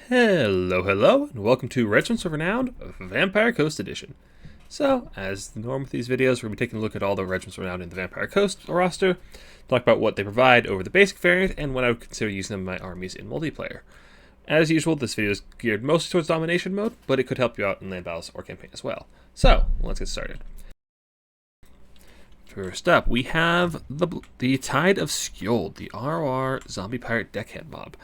Hello, hello, and welcome to Regiments of Renown Vampire Coast Edition. So, as the norm with these videos, we're going to be taking a look at all the Regiments of Renown in the Vampire Coast roster, talk about what they provide over the basic variant, and when I would consider using them in my armies in multiplayer. As usual, this video is geared mostly towards domination mode, but it could help you out in land battles or campaign as well. So, let's get started. First up, we have the Tide of Skjold, the ROR Zombie Pirate Deckhand mob.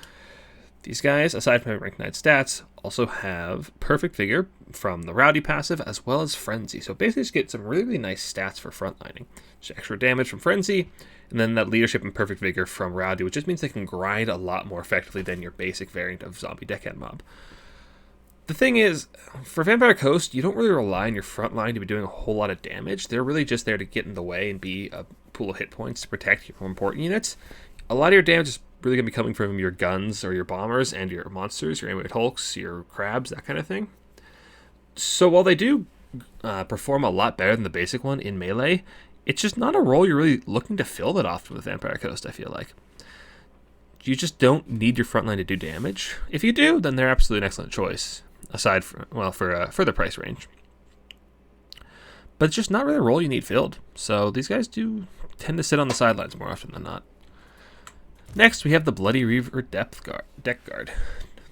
These guys, aside from having rank 9 stats, also have Perfect Vigor from the Rowdy passive, as well as Frenzy. So basically just get some really nice stats for frontlining. Just extra damage from Frenzy, and then that Leadership and Perfect Vigor from Rowdy, which just means they can grind a lot more effectively than your basic variant of Zombie Deckhand mob. The thing is, for Vampire Coast, you don't really rely on your frontline to be doing a whole lot of damage. They're really just there to get in the way and be a pool of hit points to protect your more important units. A lot of your damage is really going to be coming from your guns or your bombers and your monsters, your animated hulks, your crabs, that kind of thing. So while they do perform a lot better than the basic one in melee, it's just not a role you're really looking to fill that often with Vampire Coast, I feel like. You just don't need your frontline to do damage. If you do, then they're absolutely an excellent choice, aside from, well, for the price range. But it's just not really a role you need filled, so these guys do tend to sit on the sidelines more often than not. Next, we have the Bloody Reaver Deck Guard.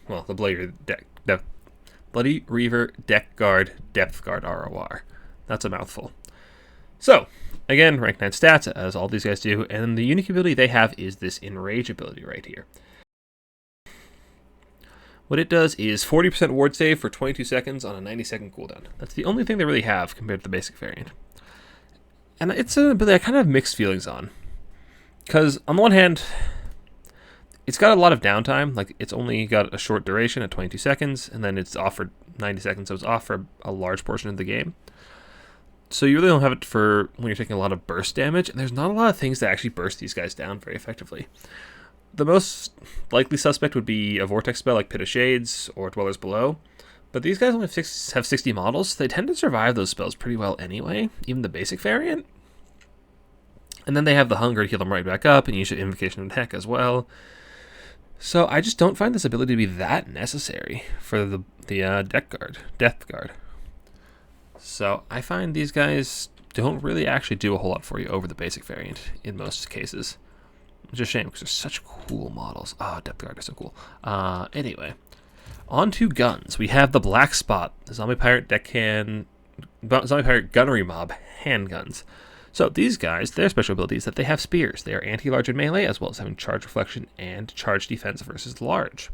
Well, the Bloody Reaver Deck Guard Depth Guard ROR. That's a mouthful. So, again, rank 9 stats, as all these guys do, and the unique ability they have is this Enrage ability right here. What it does is 40% ward save for 22 seconds on a 90-second cooldown. That's the only thing they really have compared to the basic variant. And it's an ability I kind of have mixed feelings on. Because, on the one hand, it's got a lot of downtime. Like, it's only got a short duration at 22 seconds, and then it's off for 90 seconds, so it's off for a large portion of the game. So you really don't have it for when you're taking a lot of burst damage, and there's not a lot of things that actually burst these guys down very effectively. The most likely suspect would be a vortex spell like Pit of Shades or Dwellers Below, but these guys only have 60 models, so they tend to survive those spells pretty well anyway, even the basic variant. And then they have the Hunger to heal them right back up, and use Invocation of Heck as well. So I just don't find this ability to be that necessary for the Death Guard. So I find these guys don't really actually do a whole lot for you over the basic variant in most cases. Which is a shame because they're such cool models. Depth Guard is so cool. Anyway, on to guns. We have the Blackspot, the Zombie Pirate Gunnery Mob handguns. So these guys, their special ability is that they have spears. They are anti-large in melee, as well as having charge reflection and charge defense versus large.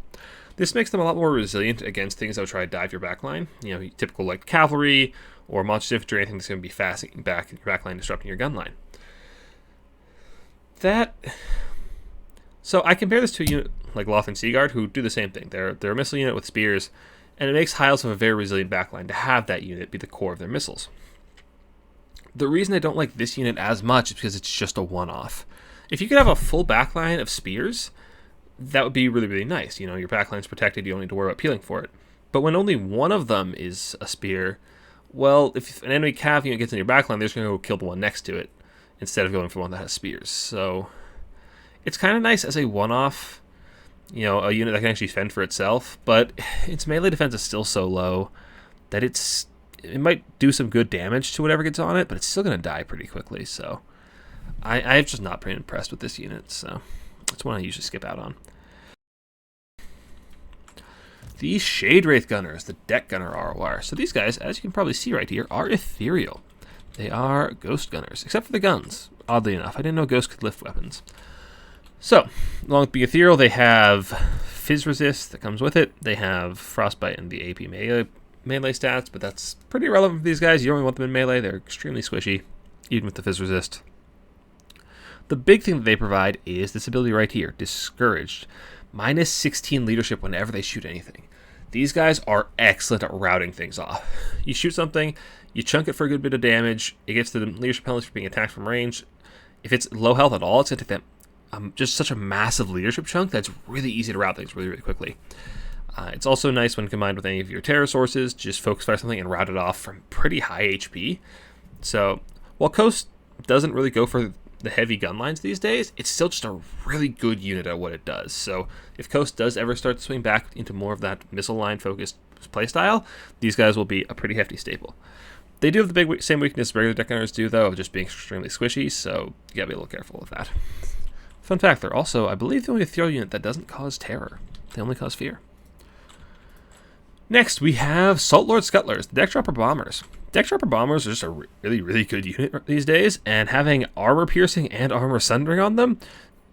This makes them a lot more resilient against things that would try to dive your backline. You know, typical like cavalry or monster infantry, anything that's going to be fast back in your backline, disrupting your gun line. So I compare this to a unit like Lothian Seaguard, who do the same thing. They're a missile unit with spears, and it makes Hiles have a very resilient backline to have that unit be the core of their missiles. The reason I don't like this unit as much is because it's just a one-off. If you could have a full backline of spears, that would be really, really nice. You know, your backline's protected, you don't need to worry about peeling for it. But when only one of them is a spear, well, if an enemy cav unit gets in your backline, they're just going to go kill the one next to it, instead of going for one that has spears. So it's kind of nice as a one-off, you know, a unit that can actually fend for itself, but its melee defense is still so low that it might do some good damage to whatever gets on it, but it's still going to die pretty quickly. So I'm just not pretty impressed with this unit, so that's one I usually skip out on. The Shade Wraith Gunners, the Deck Gunner ROR. So these guys, as you can probably see right here, are ethereal. They are ghost gunners, except for the guns. Oddly enough, I didn't know ghosts could lift weapons. So, along with being ethereal, they have Fizz Resist that comes with it. They have Frostbite and the AP melee stats, but that's pretty irrelevant for these guys. You only want them in melee. They're extremely squishy, even with the Fizz Resist. The big thing that they provide is this ability right here, Discouraged. Minus 16 leadership whenever they shoot anything. These guys are excellent at routing things off. You shoot something, you chunk it for a good bit of damage, it gets the leadership penalty for being attacked from range. If it's low health at all, it's going to take that just such a massive leadership chunk that's really easy to route things really, really quickly. It's also nice when combined with any of your terror sources, just focus fire something and route it off from pretty high HP. So, while Coast doesn't really go for the heavy gun lines these days, it's still just a really good unit at what it does. So if Coast does ever start to swing back into more of that missile line focused playstyle, these guys will be a pretty hefty staple. They do have the same weakness regular deck owners do, though, of just being extremely squishy, so you gotta be a little careful with that. Fun fact, they're also, I believe, the only ethereal unit that doesn't cause terror. They only cause fear. Next, we have Saltlords Scuttlers, the Deck Dropper Bombers. Deck Dropper Bombers are just a really, really good unit these days, and having armor piercing and armor sundering on them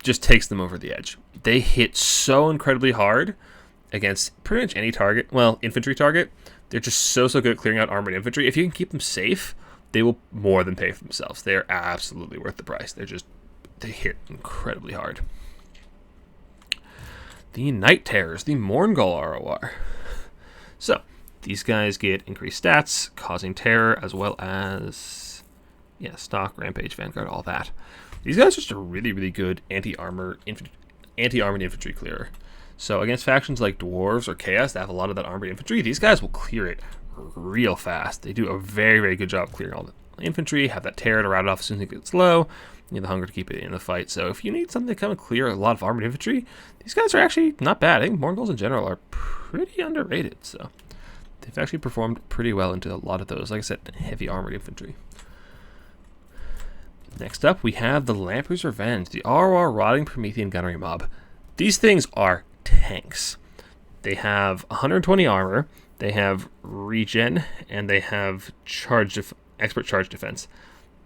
just takes them over the edge. They hit so incredibly hard against pretty much any target, well, infantry target. They're just so good at clearing out armored infantry. If you can keep them safe, they will more than pay for themselves. They are absolutely worth the price. They hit incredibly hard. The Night Terrors, the Mourngul ROR. So, these guys get increased stats, causing terror, as well as, stock, Rampage, Vanguard, all that. These guys are just a really, really good anti-armored infantry clearer. So against factions like Dwarves or Chaos that have a lot of that armored infantry, these guys will clear it real fast. They do a very, very good job clearing all the infantry, have that terror to rout it off as soon as it gets low, you have the hunger to keep it in the fight. So if you need something to come and clear a lot of armored infantry, these guys are actually not bad. I think Mournguls in general are pretty underrated, so they've actually performed pretty well into a lot of those, like I said, heavy armored infantry. Next up, we have the Lamprey's Revenge, the ROR Rotting Promethean Gunnery Mob. These things are tanks. They have 120 armor, they have regen, and they have expert charge defense.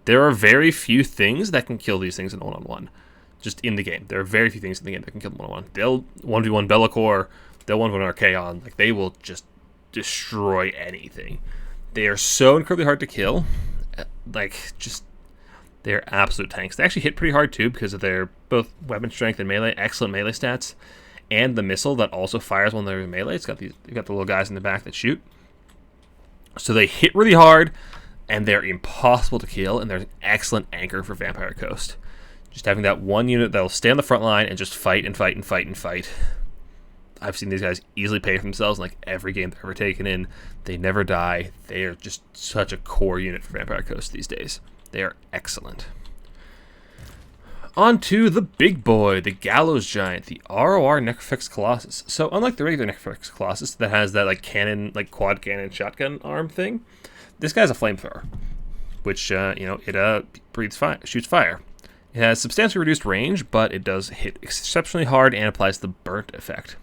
There are very few things that can kill these things in one-on-one, just in the game. There are very few things in the game that can kill them one-on-one. They'll 1v1 Be'lakor, they'll 1v1 Archaon, like they will just destroy anything. They are so incredibly hard to kill, they're absolute tanks. They actually hit pretty hard too because of their both weapon strength and melee, excellent melee stats, and the missile that also fires when they're in melee. You've got the little guys in the back that shoot. So they hit really hard, and they're impossible to kill, and they're an excellent anchor for Vampire Coast. Just having that one unit that'll stay on the front line and just fight and fight and fight and fight. I've seen these guys easily pay for themselves in like every game they're ever taken in. They never die. They are just such a core unit for Vampire Coast these days. They are excellent. On to the big boy, the Gallows Giant, the ROR Necrofix Colossus. So unlike the regular Necrofix Colossus that has that like cannon, like quad cannon shotgun arm thing, this guy's a flamethrower, which breathes fire, shoots fire. It has substantially reduced range, but it does hit exceptionally hard and applies the burnt effect,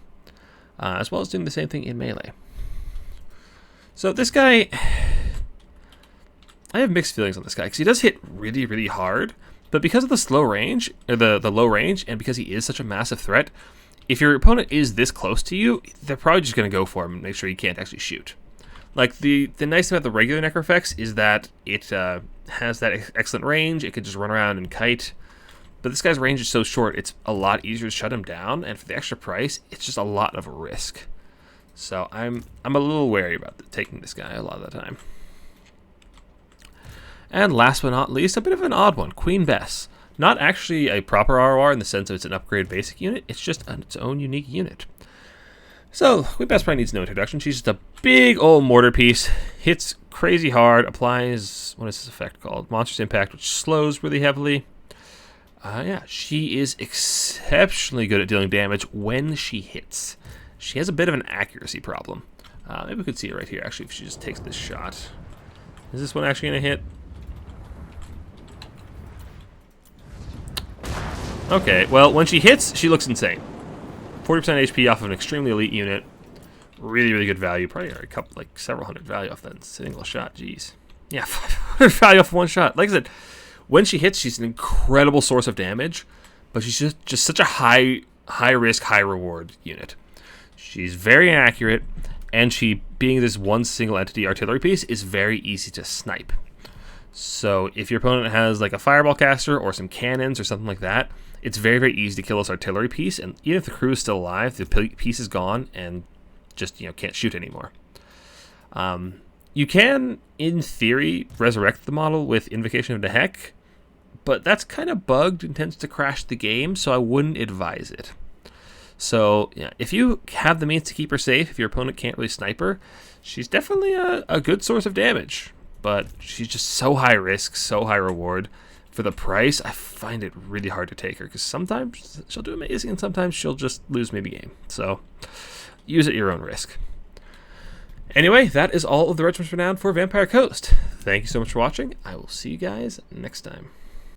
as well as doing the same thing in melee. So this guy, I have mixed feelings on this guy because he does hit really, really hard. But because of the slow range, or the low range, and because he is such a massive threat, if your opponent is this close to you, they're probably just going to go for him and make sure you can't actually shoot. Like, the nice thing about the regular Necrofix is that it has that excellent range. It can just run around and kite. But this guy's range is so short, it's a lot easier to shut him down. And for the extra price, it's just a lot of risk. So I'm a little wary about taking this guy a lot of the time. And last but not least, a bit of an odd one, Queen Bess. Not actually a proper ROR in the sense of it's an upgraded basic unit, it's just its own unique unit. So, Queen Bess probably needs no introduction. She's just a big old mortar piece, hits crazy hard, applies, what is this effect called? Monstrous Impact, which slows really heavily. She is exceptionally good at dealing damage when she hits. She has a bit of an accuracy problem. Maybe we could see it right here, actually, if she just takes this shot. Is this one actually going to hit? Okay, well, when she hits, she looks insane. 40% HP off of an extremely elite unit. Really, really good value. Probably a couple, like several hundred value off that single shot. Jeez. Yeah, 500 value off one shot. Like I said, when she hits, she's an incredible source of damage, but she's just such a high risk, high reward unit. She's very accurate, and she, being this one single entity artillery piece, is very easy to snipe. So if your opponent has like a fireball caster or some cannons or something like that, it's very, very easy to kill this artillery piece, and even if the crew is still alive, the piece is gone and just can't shoot anymore. You can, in theory, resurrect the model with Invocation of Nehek, but that's kind of bugged and tends to crash the game, so I wouldn't advise it. So if you have the means to keep her safe, if your opponent can't really snipe her, she's definitely a good source of damage. But she's just so high risk, so high reward. for the price, I find it really hard to take her, because sometimes she'll do amazing and sometimes she'll just lose me the game. So use it at your own risk. Anyway, that is all of the Regiments Renown for Vampire Coast. Thank you so much for watching. I will see you guys next time.